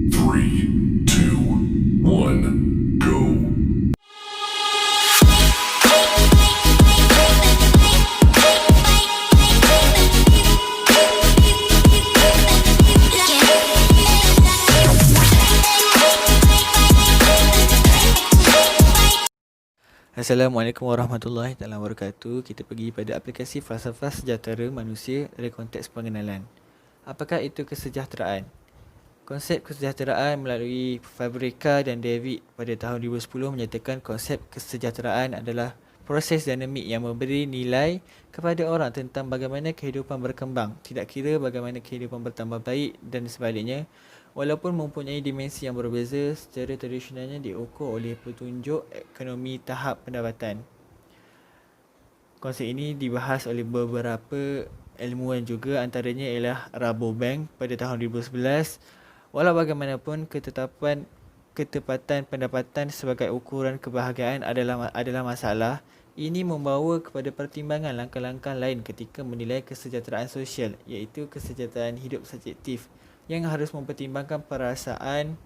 3, 2, 1, go. Assalamualaikum warahmatullahi wabarakatuh. Kita pergi pada aplikasi Falsafah Sejahtera Manusia dari konteks pengenalan. Apakah itu kesejahteraan? Konsep kesejahteraan melalui Fabrika dan David pada tahun 2010 menyatakan konsep kesejahteraan adalah proses dinamik yang memberi nilai kepada orang tentang bagaimana kehidupan berkembang, tidak kira bagaimana kehidupan bertambah baik dan sebaliknya. Walaupun mempunyai dimensi yang berbeza, secara tradisionalnya diukur oleh petunjuk ekonomi tahap pendapatan. Konsep ini dibahas oleh beberapa ilmuwan juga, antaranya ialah Rabobank pada tahun 2011. Walau bagaimanapun, ketepatan pendapatan sebagai ukuran kebahagiaan adalah masalah. Ini membawa kepada pertimbangan langkah-langkah lain ketika menilai kesejahteraan sosial, iaitu kesejahteraan hidup subjektif yang harus mempertimbangkan perasaan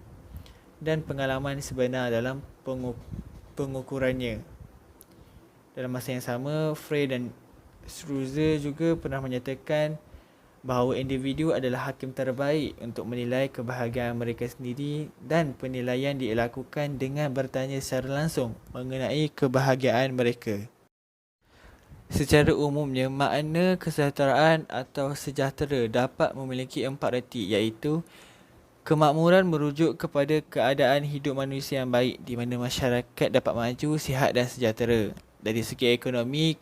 dan pengalaman sebenar dalam pengukurannya. Dalam masa yang sama, Frey dan Schruzer juga pernah menyatakan bahawa individu adalah hakim terbaik untuk menilai kebahagiaan mereka sendiri dan penilaian dilakukan dengan bertanya secara langsung mengenai kebahagiaan mereka. Secara umumnya, makna kesejahteraan atau sejahtera dapat memiliki 4 erti, iaitu kemakmuran merujuk kepada keadaan hidup manusia yang baik di mana masyarakat dapat maju, sihat dan sejahtera. Dari segi ekonomi,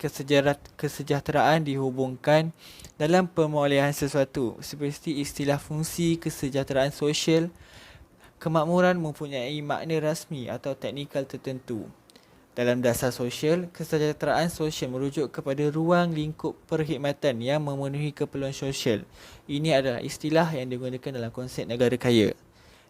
kesejahteraan dihubungkan dalam pemolehan sesuatu, seperti istilah fungsi kesejahteraan sosial. Kemakmuran mempunyai makna rasmi atau teknikal tertentu. Dalam dasar sosial, kesejahteraan sosial merujuk kepada ruang lingkup perkhidmatan yang memenuhi keperluan sosial. Ini adalah istilah yang digunakan dalam konsep negara kaya.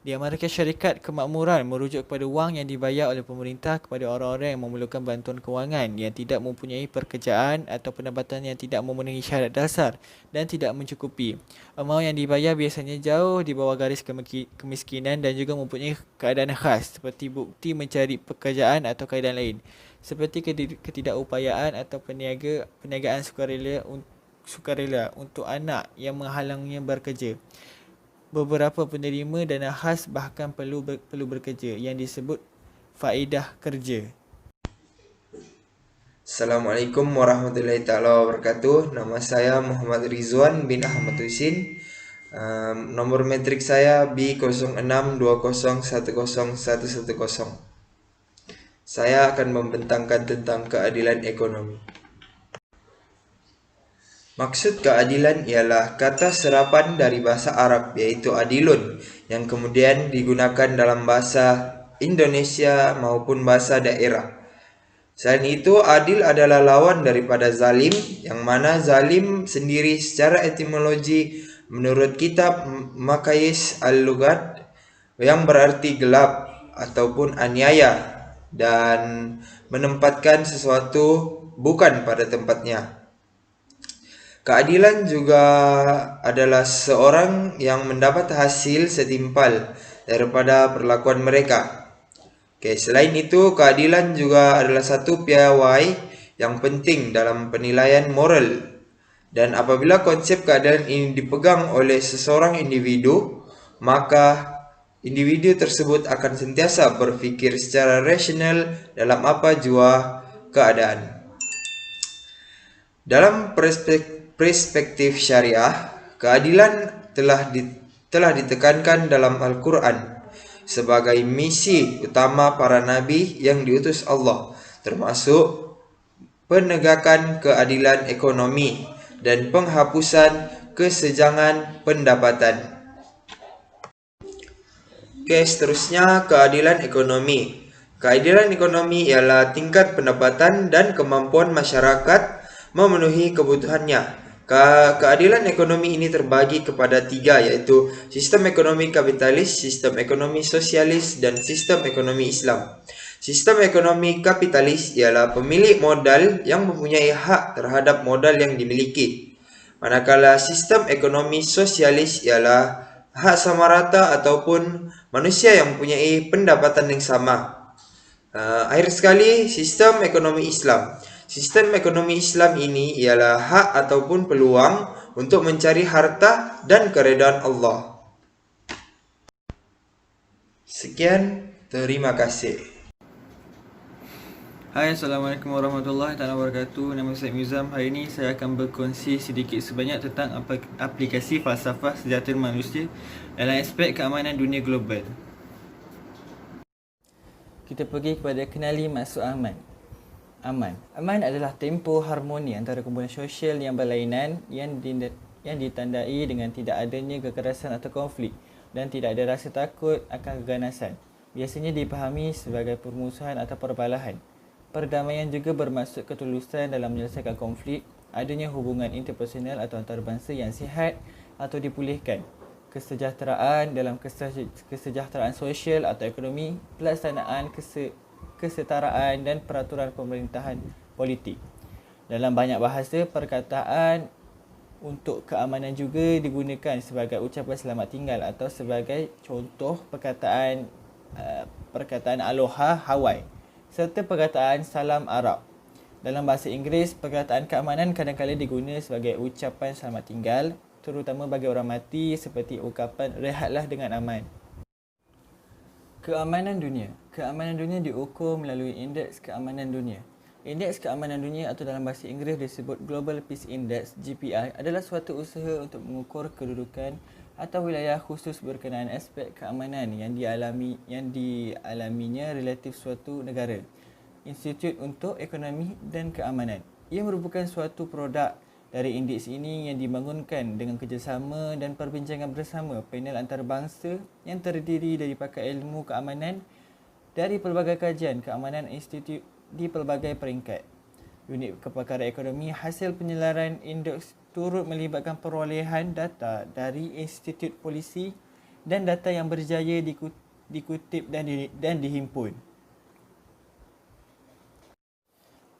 Di Amerika Syarikat, kemakmuran merujuk kepada wang yang dibayar oleh pemerintah kepada orang-orang yang memerlukan bantuan kewangan yang tidak mempunyai pekerjaan atau pendapatan yang tidak memenuhi syarat dasar dan tidak mencukupi. Amaun yang dibayar biasanya jauh di bawah garis kemiskinan dan juga mempunyai keadaan khas seperti bukti mencari pekerjaan atau keadaan lain, seperti ketidakupayaan atau perniagaan sukarela untuk anak yang menghalangnya bekerja. Beberapa penerima dana khas bahkan perlu bekerja, yang disebut faedah kerja. Assalamualaikum warahmatullahi taala wabarakatuh. Nama saya Muhammad Rizwan bin Ahmad Husin. Nomor metrik saya B0620101110. Saya akan membentangkan tentang keadilan ekonomi. Maksud keadilan ialah kata serapan dari bahasa Arab, yaitu adilun, yang kemudian digunakan dalam bahasa Indonesia maupun bahasa daerah. Selain itu, adil adalah lawan daripada zalim, yang mana zalim sendiri secara etimologi menurut kitab Makayis Al-Lughat yang berarti gelap ataupun aniaya dan menempatkan sesuatu bukan pada tempatnya. Keadilan juga adalah seorang yang mendapat hasil setimpal daripada perlakuan mereka. Selain itu, keadilan juga adalah satu piawai yang penting dalam penilaian moral. Dan apabila konsep keadilan ini dipegang oleh seseorang individu, maka individu tersebut akan sentiasa berfikir secara rasional dalam apa jua keadaan. Dalam perspektif syariah, keadilan telah ditekankan dalam Al-Quran sebagai misi utama para nabi yang diutus Allah, termasuk penegakan keadilan ekonomi dan penghapusan kesenjangan pendapatan. Seterusnya, keadilan ekonomi. Keadilan ekonomi ialah tingkat pendapatan dan kemampuan masyarakat memenuhi kebutuhannya. Keadilan ekonomi ini terbagi kepada 3, yaitu sistem ekonomi kapitalis, sistem ekonomi sosialis, dan sistem ekonomi Islam. Sistem ekonomi kapitalis ialah pemilik modal yang mempunyai hak terhadap modal yang dimiliki. Manakala sistem ekonomi sosialis ialah hak sama rata ataupun manusia yang mempunyai pendapatan yang sama. Akhir sekali, sistem ekonomi Islam. Sistem ekonomi Islam ini ialah hak ataupun peluang untuk mencari harta dan keredaan Allah. Sekian, terima kasih. Hai, Assalamualaikum warahmatullahi wabarakatuh. Nama saya Mizam. Hari ini saya akan berkongsi sedikit sebanyak tentang aplikasi falsafah sejahtera manusia dalam aspek keamanan dunia global. Kita pergi kepada kenali maksud aman. Aman adalah tempoh harmoni antara kumpulan sosial yang berlainan yang ditandai dengan tidak adanya kekerasan atau konflik dan tidak ada rasa takut akan keganasan. Biasanya dipahami sebagai permusuhan atau perbalahan. Perdamaian juga bermaksud ketulusan dalam menyelesaikan konflik, adanya hubungan interpersonal atau antarabangsa yang sihat atau dipulihkan, kesejahteraan dalam kesejahteraan sosial atau ekonomi, pelaksanaan kesetaraan dan peraturan pemerintahan politik. Dalam banyak bahasa, perkataan untuk keamanan juga digunakan sebagai ucapan selamat tinggal atau sebagai contoh perkataan Aloha Hawaii serta perkataan salam Arab. Dalam bahasa Inggeris, perkataan keamanan kadang-kadang digunakan sebagai ucapan selamat tinggal, terutama bagi orang mati seperti ungkapan rehatlah dengan aman. Keamanan dunia. Keamanan dunia diukur melalui Indeks Keamanan Dunia. Indeks Keamanan Dunia atau dalam bahasa Inggeris disebut Global Peace Index (GPI) adalah suatu usaha untuk mengukur kedudukan atau wilayah khusus berkenaan aspek keamanan yang dialaminya relatif suatu negara. Institut untuk Ekonomi dan Keamanan. Ia merupakan suatu produk dari indeks ini yang dibangunkan dengan kerjasama dan perbincangan bersama panel antarabangsa yang terdiri dari pakar ilmu keamanan dari pelbagai kajian keamanan institut di pelbagai peringkat. Unit kepakaran ekonomi hasil penyelaran indeks turut melibatkan perolehan data dari institut polisi dan data yang berjaya dikutip dan dihimpun.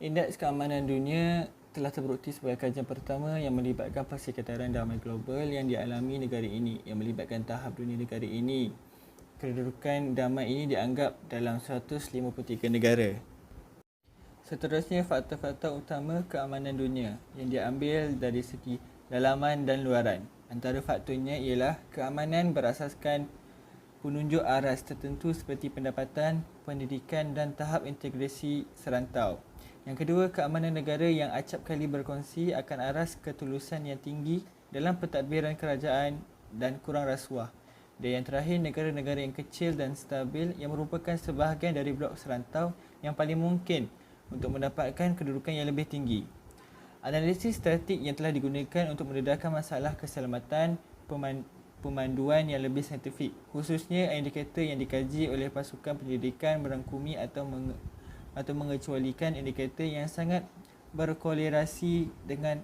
Indeks Keamanan Dunia telah terbukti sebagai kajian pertama yang melibatkan Persekitaran Damai Global yang dialami negara ini, yang melibatkan tahap dunia negara ini. Kedudukan damai ini dianggap dalam 153 negara. Seterusnya, faktor-faktor utama keamanan dunia yang diambil dari segi dalaman dan luaran. Antara faktornya ialah keamanan berasaskan penunjuk aras tertentu seperti pendapatan, pendidikan dan tahap integrasi serantau. Yang kedua, keamanan negara yang acap kali berkongsi akan aras ketulusan yang tinggi dalam pentadbiran kerajaan dan kurang rasuah. Dan yang terakhir, negara-negara yang kecil dan stabil yang merupakan sebahagian dari blok serantau yang paling mungkin untuk mendapatkan kedudukan yang lebih tinggi. Analisis statik yang telah digunakan untuk mendedahkan masalah keselamatan pemanduan yang lebih saintifik, khususnya indikator yang dikaji oleh pasukan penyelidikan merangkumi atau mengecualikan indikator yang sangat berkorelasi dengan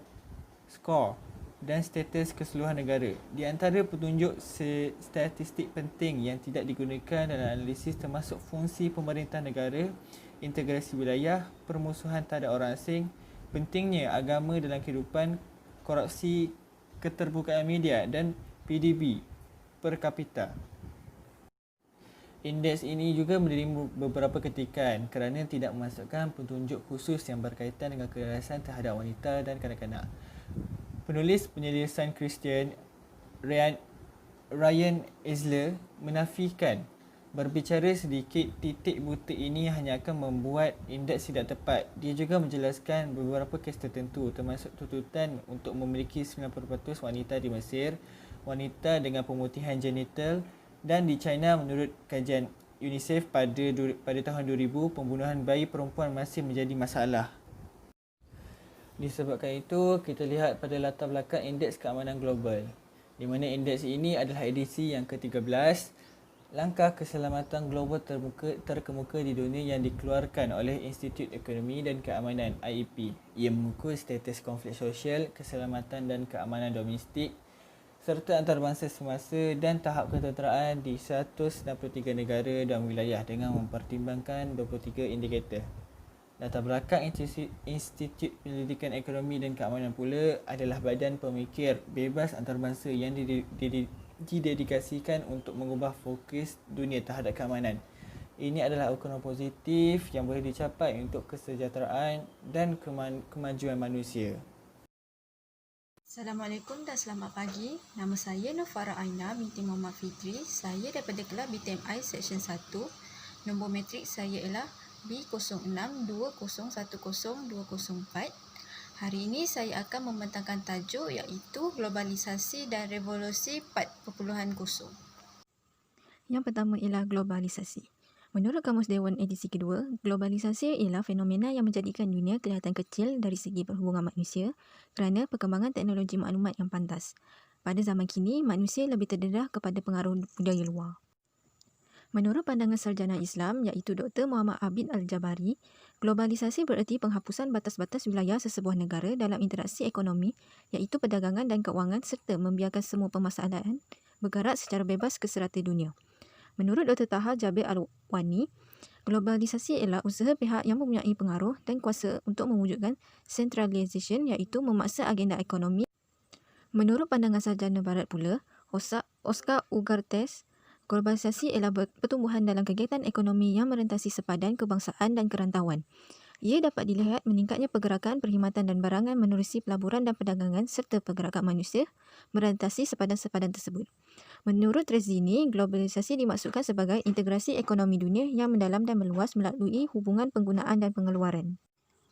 skor dan status keseluruhan negara. Di antara petunjuk statistik penting yang tidak digunakan dalam analisis termasuk fungsi pemerintah negara, integrasi wilayah, permusuhan terhadap orang asing, pentingnya agama dalam kehidupan, korupsi, keterbukaan media dan PDB per kapita. Indeks ini juga menerima beberapa kritikan kerana tidak memasukkan petunjuk khusus yang berkaitan dengan kekerasan terhadap wanita dan kanak-kanak. Penulis penyelesaian Kristian Ryan Eisler menafikan berbicara sedikit titik buta ini hanya akan membuat indeks tidak tepat. Dia juga menjelaskan beberapa kes tertentu termasuk tuntutan untuk memiliki 90% wanita di Mesir, wanita dengan pemutihan genital dan di China menurut kajian UNICEF pada tahun 2000 pembunuhan bayi perempuan masih menjadi masalah. Disebabkan itu, kita lihat pada latar belakang Indeks Keamanan Global, di mana indeks ini adalah edisi yang ke-13. Langkah keselamatan global terkemuka di dunia yang dikeluarkan oleh Institut Ekonomi dan Keamanan IEP. Ia mengukur status konflik sosial, keselamatan dan keamanan domestik serta antarabangsa semasa dan tahap ketenteraan di 163 negara dan wilayah dengan mempertimbangkan 23 indikator. Latar belakang Institut Penyelidikan Ekonomi dan Keamanan pula adalah badan pemikir bebas antarabangsa yang didedikasikan untuk mengubah fokus dunia terhadap keamanan. Ini adalah ukuran positif yang boleh dicapai untuk kesejahteraan dan kemajuan manusia. Assalamualaikum dan selamat pagi. Nama saya Nur Farah Aina binti Muhammad Fitri. Saya daripada kelas BTMI Seksyen 1. Nombor matrik saya ialah B0620100204. Hari ini saya akan membentangkan tajuk iaitu globalisasi dan revolusi 4.0. Yang pertama ialah globalisasi. Menurut Kamus Dewan edisi kedua, globalisasi ialah fenomena yang menjadikan dunia kelihatan kecil dari segi perhubungan manusia kerana perkembangan teknologi maklumat yang pantas. Pada zaman kini, manusia lebih terdedah kepada pengaruh budaya luar. Menurut pandangan sarjana Islam iaitu Dr. Muhammad Abid Al-Jabari, globalisasi bererti penghapusan batas-batas wilayah sesebuah negara dalam interaksi ekonomi iaitu perdagangan dan keuangan serta membiarkan semua permasalahan bergerak secara bebas ke serata dunia. Menurut Dr. Taha Jabir Al-Wani, globalisasi ialah usaha pihak yang mempunyai pengaruh dan kuasa untuk mewujudkan centralization iaitu memaksa agenda ekonomi. Menurut pandangan sarjana barat pula, Oscar Ugartes, globalisasi ialah pertumbuhan dalam kegiatan ekonomi yang merentasi sepadan kebangsaan dan kerantauan. Ia dapat dilihat meningkatnya pergerakan, perkhidmatan dan barangan menerusi pelaburan dan perdagangan serta pergerakan manusia merentasi sepadan-sepadan tersebut. Menurut Trezini, globalisasi dimaksudkan sebagai integrasi ekonomi dunia yang mendalam dan meluas melalui hubungan penggunaan dan pengeluaran.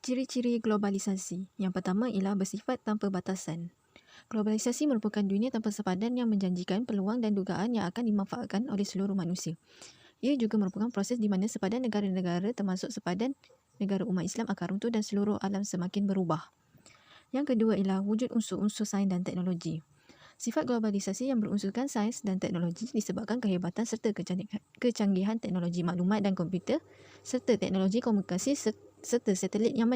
Ciri-ciri globalisasi. Yang pertama ialah bersifat tanpa batasan. Globalisasi merupakan dunia tanpa sepadan yang menjanjikan peluang dan dugaan yang akan dimanfaatkan oleh seluruh manusia. Ia juga merupakan proses di mana sepadan negara-negara termasuk sepadan negara umat Islam akan runtuh dan seluruh alam semakin berubah. Yang kedua ialah wujud unsur-unsur sains dan teknologi. Sifat globalisasi yang berunsurkan sains dan teknologi disebabkan kehebatan serta kecanggihan teknologi maklumat dan komputer serta teknologi komunikasi serta satelit yang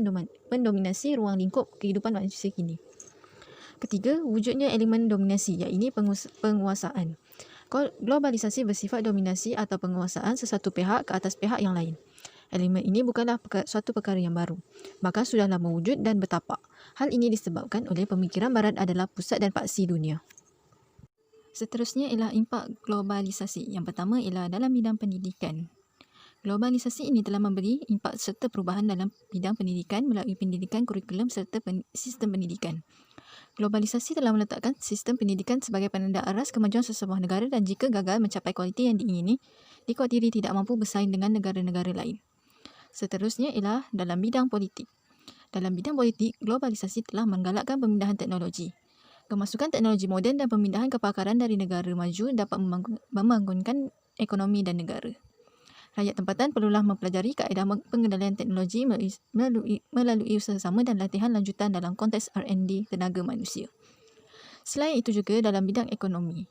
mendominasi ruang lingkup kehidupan manusia kini. Ketiga, wujudnya elemen dominasi iaitu penguasaan. Globalisasi bersifat dominasi atau penguasaan sesuatu pihak ke atas pihak yang lain. Elemen ini bukanlah suatu perkara yang baru, bahkan sudah lama wujud dan bertapak. Hal ini disebabkan oleh pemikiran barat adalah pusat dan paksi dunia. Seterusnya ialah impak globalisasi. Yang pertama ialah dalam bidang pendidikan. Globalisasi ini telah memberi impak serta perubahan dalam bidang pendidikan melalui pendidikan kurikulum serta sistem pendidikan. Globalisasi telah meletakkan sistem pendidikan sebagai penanda aras kemajuan sesebuah negara dan jika gagal mencapai kualiti yang diingini, dikhawatir tidak mampu bersaing dengan negara-negara lain. Seterusnya ialah dalam bidang politik. Dalam bidang politik, globalisasi telah menggalakkan pemindahan teknologi. Kemasukan teknologi moden dan pemindahan kepakaran dari negara maju dapat membangunkan ekonomi dan negara. Rakyat tempatan perlulah mempelajari kaedah pengendalian teknologi melalui usaha sama dan latihan lanjutan dalam konteks R&D tenaga manusia. Selain itu juga dalam bidang ekonomi,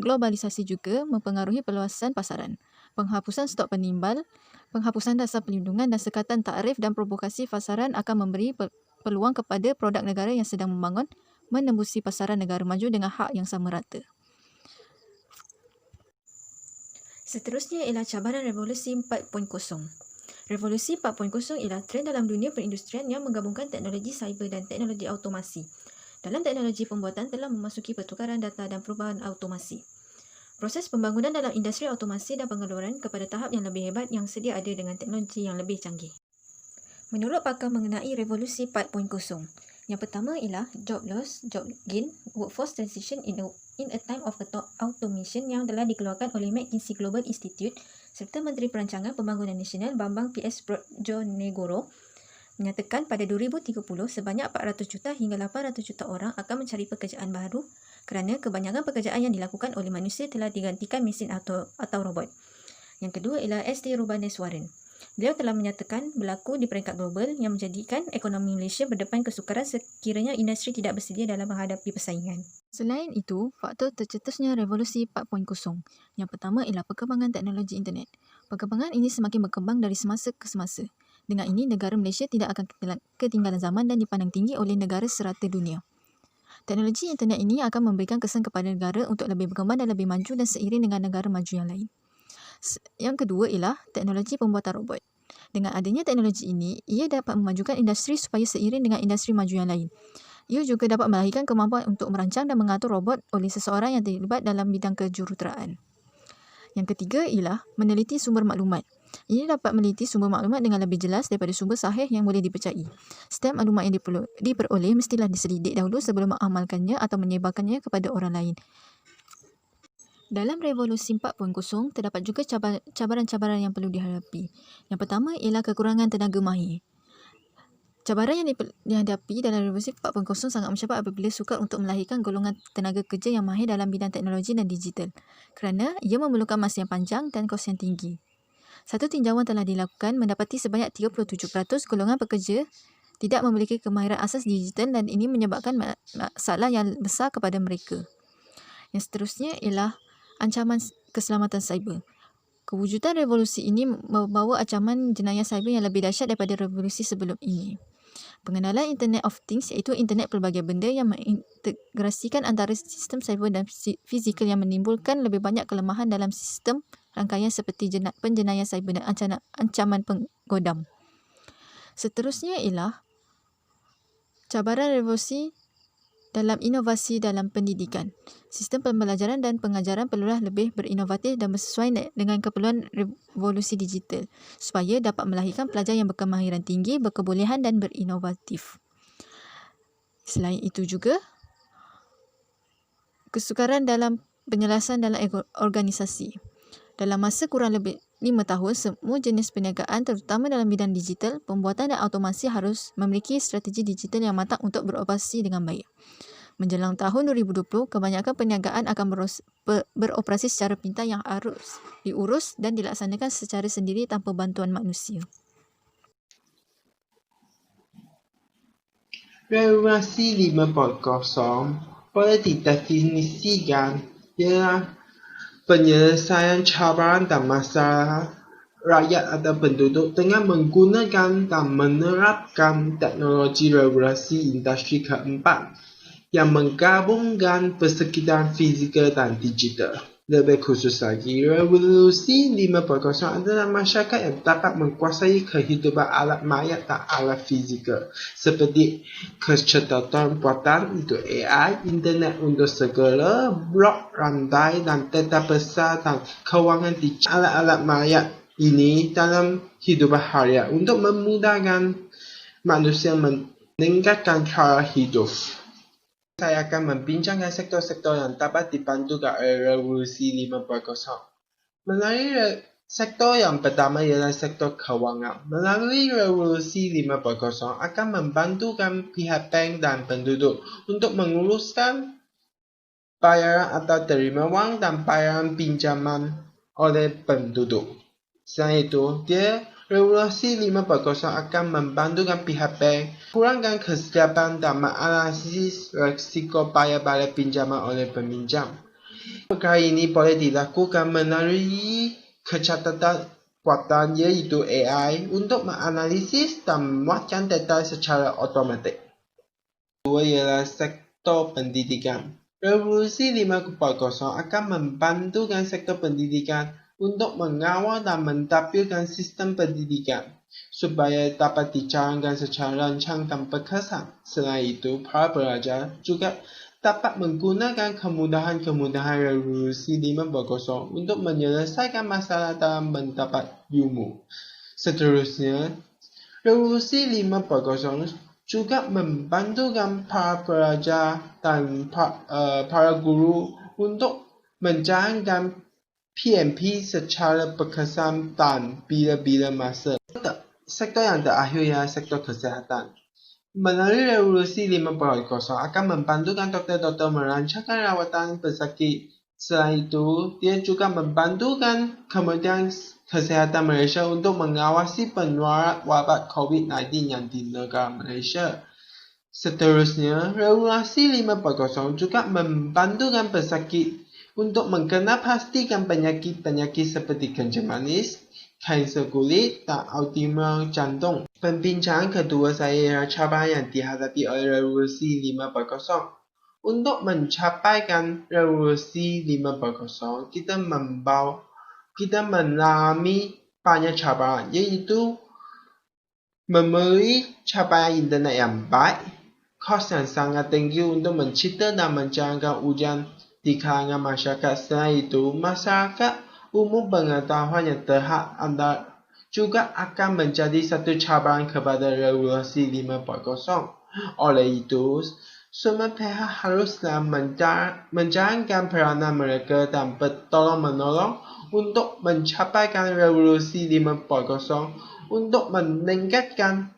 globalisasi juga mempengaruhi perluasan pasaran, penghapusan stok penimbal, penghapusan dasar perlindungan dan sekatan takrif dan provokasi pasaran akan memberi peluang kepada produk negara yang sedang membangun menembusi pasaran negara maju dengan hak yang sama rata. Seterusnya ialah cabaran revolusi 4.0. Revolusi 4.0 ialah trend dalam dunia perindustrian yang menggabungkan teknologi cyber dan teknologi automasi. Dalam teknologi pembuatan telah memasuki pertukaran data dan perubahan automasi. Proses pembangunan dalam industri automasi dan pengeluaran kepada tahap yang lebih hebat yang sedia ada dengan teknologi yang lebih canggih. Menurut pakar mengenai revolusi 4.0, yang pertama ialah job loss, job gain, workforce transition in a time of automation yang telah dikeluarkan oleh McKinsey Global Institute serta Menteri Perancangan Pembangunan Nasional Bambang PS Brojonegoro menyatakan pada 2030 sebanyak 400 juta hingga 800 juta orang akan mencari pekerjaan baru kerana kebanyakan pekerjaan yang dilakukan oleh manusia telah digantikan mesin atau robot. Yang kedua ialah S.T. Rubaneswaran. Beliau telah menyatakan berlaku di peringkat global yang menjadikan ekonomi Malaysia berdepan kesukaran sekiranya industri tidak bersedia dalam menghadapi persaingan. Selain itu, faktor tercetusnya revolusi 4.0. Yang pertama ialah perkembangan teknologi internet. Perkembangan ini semakin berkembang dari semasa ke semasa. Dengan ini, negara Malaysia tidak akan ketinggalan zaman dan dipandang tinggi oleh negara serata dunia. Teknologi internet ini akan memberikan kesan kepada negara untuk lebih berkembang dan lebih maju dan seiring dengan negara maju yang lain. Yang kedua ialah teknologi pembuatan robot. Dengan adanya teknologi ini, ia dapat memajukan industri supaya seiring dengan industri maju yang lain. Ia juga dapat melahirkan kemampuan untuk merancang dan mengatur robot oleh seseorang yang terlibat dalam bidang kejuruteraan. Yang ketiga ialah meneliti sumber maklumat. Ini dapat meneliti sumber maklumat dengan lebih jelas daripada sumber sahih yang boleh dipercayai. Setiap maklumat yang diperoleh mestilah diselidik dahulu sebelum mengamalkannya atau menyebarkannya kepada orang lain. Dalam revolusi 4.0, terdapat juga cabaran-cabaran yang perlu dihadapi. Yang pertama ialah kekurangan tenaga mahir. Cabaran yang dihadapi dalam revolusi 4.0 sangat mencabar apabila sukar untuk melahirkan golongan tenaga kerja yang mahir dalam bidang teknologi dan digital, kerana ia memerlukan masa yang panjang dan kos yang tinggi. Satu tinjauan telah dilakukan mendapati sebanyak 37% golongan pekerja tidak memiliki kemahiran asas digital dan ini menyebabkan masalah yang besar kepada mereka. Yang seterusnya ialah ancaman keselamatan cyber. Kewujudan revolusi ini membawa ancaman jenayah cyber yang lebih dahsyat daripada revolusi sebelum ini. Pengenalan Internet of Things iaitu internet pelbagai benda yang mengintegrasikan antara sistem cyber dan fizikal yang menimbulkan lebih banyak kelemahan dalam sistem rangkaian seperti penjenayah cyber dan ancaman penggodam. Seterusnya ialah cabaran revolusi dalam inovasi dalam pendidikan. Sistem pembelajaran dan pengajaran perlulah lebih berinovatif dan bersesuaian dengan keperluan revolusi digital supaya dapat melahirkan pelajar yang berkemahiran tinggi, berkebolehan dan berinovatif. Selain itu juga, kesukaran dalam penyelesaian dalam organisasi. Dalam masa kurang lebih 5 tahun, semua jenis perniagaan terutama dalam bidang digital, pembuatan dan automasi harus memiliki strategi digital yang matang untuk beroperasi dengan baik. Menjelang tahun 2020, kebanyakan perniagaan akan beroperasi secara pintar yang harus diurus dan dilaksanakan secara sendiri tanpa bantuan manusia. Revolusi 5.0 boleh didefinisikan ialah penyelesaian cabaran dan masalah rakyat atau penduduk dengan menggunakan dan menerapkan teknologi revolusi industri keempat yang menggabungkan persekitaran fizikal dan digital. Lebih khusus lagi, revolusi 5.0 adalah masyarakat yang dapat menguasai kehidupan alat maya dan alat fizikal seperti kecerdasan buatan itu AI, internet untuk segala, blok rantai dan data besar dan kewangan digital. Alat-alat maya ini dalam hidupan harian untuk memudahkan manusia meningkatkan cara hidup. Saya akan membincangkan sektor-sektor yang dapat dibantukan oleh revolusi 5.0. Melalui sektor yang pertama ialah sektor kewangan. Melalui revolusi 5.0 akan membantukan pihak bank dan penduduk untuk menguruskan bayaran atau terima wang dan bayaran pinjaman oleh penduduk. Selain itu, revolusi 5.0 akan membantukan pihak bank kurangkan kesiapan dan menganalisis risiko bayar balik pinjaman oleh peminjam. Perkara ini boleh dilakukan melalui kecerdasan buatan iaitu AI untuk menganalisis dan memuatkan data secara automatik. Kedua ialah sektor pendidikan. Revolusi 5.0 akan membantukan sektor pendidikan untuk mengawal dan menstabilkan sistem pendidikan supaya dapat dijalankan secara rancang dan berkesan. Selain itu, para pelajar juga dapat menggunakan kemudahan-kemudahan revolusi 5.0 untuk menyelesaikan masalah dalam mendapat ilmu. Seterusnya, revolusi 5.0 juga membantukan para pelajar dan para guru untuk menjalankan PMP secara berkesan dan bila-bila masa. Sektor yang terakhir ialah sektor kesihatan. Melalui revolusi 5.0 akan membantukan doktor-doktor merancangkan rawatan pesakit. Selain itu, dia juga membantukan Kementerian Kesihatan Malaysia untuk mengawasi penularan wabak COVID-19 yang di negara Malaysia. Seterusnya, revolusi 5.0 juga membantukan pesakit untuk mengenal pastikan penyakit-penyakit seperti kencing manis, kanser kulit, dan autoimun jantung. Pembincangan kedua saya ialah cabaran yang dihadapi oleh revolusi 5.0. Untuk mencapaikan revolusi 5.0, kita mengalami banyak cabaran, iaitu memenuhi capaian internet yang baik, kos yang sangat tinggi untuk mencipta dan menjalankan ujian di kalangan masyarakat. Selain itu, masyarakat umum pengetahuan yang terhad anda juga akan menjadi satu cabaran kepada revolusi 5.0. Oleh itu, semua pihak haruslah menjalankan peranan mereka dan bertolong-menolong untuk mencapaikan revolusi 5.0 untuk meningkatkan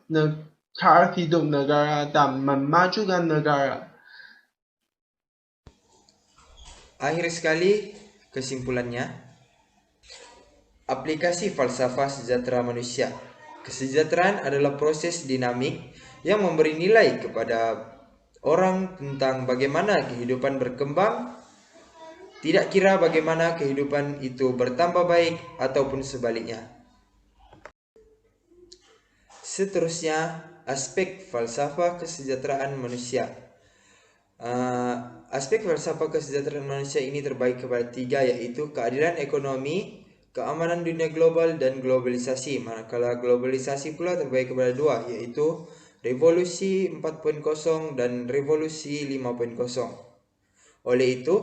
taraf hidup negara dan memajukan negara. Akhir sekali, kesimpulannya, aplikasi falsafah sejahtera manusia. Kesejahteraan adalah proses dinamik yang memberi nilai kepada orang tentang bagaimana kehidupan berkembang, tidak kira bagaimana kehidupan itu bertambah baik ataupun sebaliknya. Seterusnya, aspek falsafah kesejahteraan manusia. Aspek falsafah kesejahteraan manusia ini terbagi kepada 3, yaitu keadilan ekonomi, keamanan dunia global, dan globalisasi. Manakala globalisasi pula terbagi kepada 2, yaitu revolusi 4.0 dan revolusi 5.0. Oleh itu,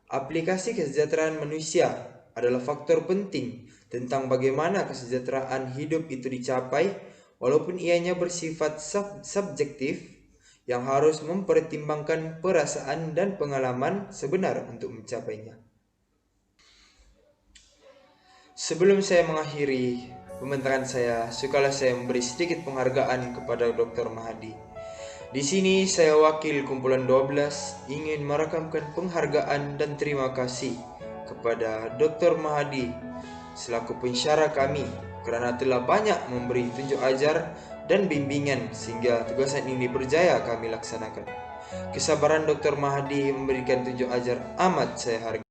aplikasi kesejahteraan manusia adalah faktor penting tentang bagaimana kesejahteraan hidup itu dicapai, walaupun ianya bersifat subjektif yang harus mempertimbangkan perasaan dan pengalaman sebenar untuk mencapainya. Sebelum saya mengakhiri pembentaran saya, sukalah saya memberi sedikit penghargaan kepada Dr. Mahdi. Di sini saya wakil kumpulan 12 ingin merakamkan penghargaan dan terima kasih kepada Dr. Mahdi selaku pensyarah kami kerana telah banyak memberi tunjuk ajar dan bimbingan sehingga tugasan ini berjaya kami laksanakan. Kesabaran Dr. Mahdi memberikan tunjuk ajar amat saya hargai.